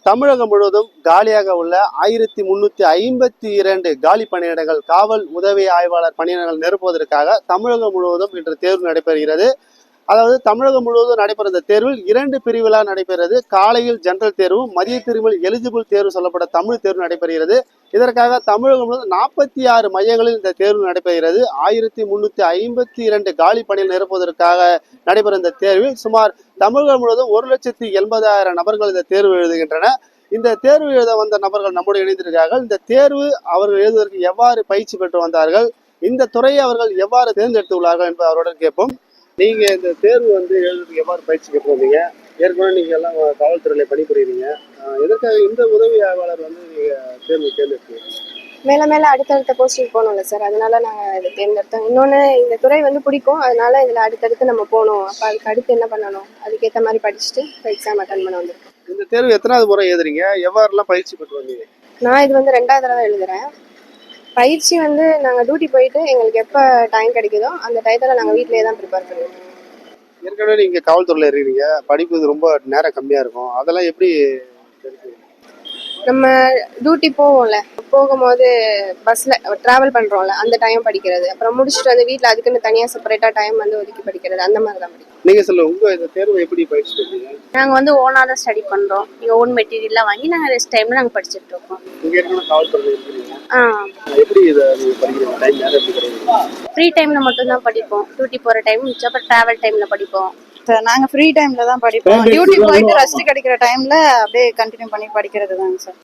தமிழகம் முழுவதும் காலியாக உள்ள 1352 காலி பணியிடங்கள் காவல் உதவி ஆய்வாளர் பணியிடங்கள் நிரப்புவதற்காக தமிழகம் முழுவதும் இன்று தேர்வு நடைபெறுகிறது. அதாவது தமிழகம் முழுவதும் நடைபெற இந்த தேர்வில் 2 பிரிவுகளாக நடைபெறுகிறது. காலையில் ஜெனரல் தேர்வும் மதிய திருமல் எலிஜிபிள் தேர்வு சொல்லப்பட்ட தமிழ் தேர்வு நடைபெறுகிறது. இதற்காக தமிழகம் முழுவதும் 46 மையங்களில் இந்த தேர்வு நடைபெறுகிறது. 1352 காலி பணியில் நிரப்புவதற்காக நடைபெறும் இந்த தேர்வில் சுமார் தமிழகம் முழுவதும் 1,80,000 நபர்கள் இந்த தேர்வு எழுதுகின்றனர். இந்த தேர்வு எழுத வந்த நபர்கள் நம்முடைய இணைந்திருக்கிறார்கள். இந்த தேர்வு அவர்கள் எழுதுவதற்கு எவ்வாறு பயிற்சி பெற்று வந்தார்கள், இந்த துறையை அவர்கள் எவ்வாறு தேர்ந்தெடுத்துள்ளார்கள் என்பதை அவருடன் கேட்போம். நீங்க இந்த தேர்வு எழுதுறதுக்கு எவ்வாறு பயிற்சி பெற்று வந்தீங்க? ஏற்கனவே நீங்க எல்லாம் காவல்துறையில பணிபுரியுறீங்க. எதற்காக இந்த உதவி ஆய்வாளர் நீங்க தேர்வு தேர்ந்தெடுத்தீங்க? மேல அடுத்தடுத்த போஸ்டிங் போகணும்ல சார், அதனால நாங்கள் இதை தேர்ந்தெடுத்தோம். இன்னொன்று இந்த துறை பிடிக்கும், அதனால இதில் அடுத்தடுத்து நம்ம போகணும். அப்போ அதுக்கு அடுத்து என்ன பண்ணணும், அதுக்கேற்ற மாதிரி படிச்சுட்டு எக்ஸாம் அட்டன் பண்ண வந்திருக்கோம். இந்த தேர்வு எத்தனாவது முறை எழுதுறீங்க? எவ்வாறுலாம் பயிற்சி பெற்று வந்தீங்க? நான் இது 2வது தடவை எழுதுறேன். பயிற்சி நாங்கள் டியூட்டி போயிட்டு எங்களுக்கு எப்போ டைம் கிடைக்குதோ அந்த டயத்தில் நாங்கள் வீட்டிலேயே தான் ப்ரிப்பேர் பண்ணுவோம். ஏற்கனவே நீங்கள் காவல்துறையில் இருக்கிறீங்க, படிப்பு ரொம்ப நேரம் கம்மியாக இருக்கும், அதெல்லாம் எப்படி? நம்ம டியூட்டி போவோம்ல, போகும்போது பஸ்ஸில் ட்ராவல் பண்ணுறோம்ல, அந்த டைம் படிக்கிறது. அப்புறம் முடிச்சுட்டு வீட்டில் அதுக்குன்னு தனியாக செப்பரேட்டாக டைம் ஒதுக்கி படிக்கிறது, அந்த மாதிரி தான் படிக்கும். நீங்கள் சொல்லுங்கள், உங்கள் இந்த தேர்வு எப்படி பயிற்சி பெற்றீங்க? நாங்கள் ஓனாக தான் ஸ்டடி பண்ணுறோம். இங்கே ஓன் மெட்டீரியல்லாம் வாங்கி நாங்கள் ரெஸ்ட் டைமில் நாங்கள் படிச்சுட்டு இருக்கோம். நீங்கள் ஏற்கனவே காவல்துறையில் இருக்கிறீங்க, எப்படி இதை நீங்கள் படிக்கிறீங்க? டைம் நேரம் எப்படி கிடைக்குது? ஃப்ரீ டைமில் மட்டும்தான் படிப்போம். டியூட்டி போகிற டைம் மிச்சம், அப்புறம் ட்ராவல் டைமில் படிப்போம். நாங்க ஃப்ரீ டைம்ல தான் படிப்போம். டியூட்டி போயிட்டு ரெஸ்ட் கிடைக்கிற டைம்ல அப்படியே கண்டினியூ பண்ணி படிக்கிறது தாங்க சார்.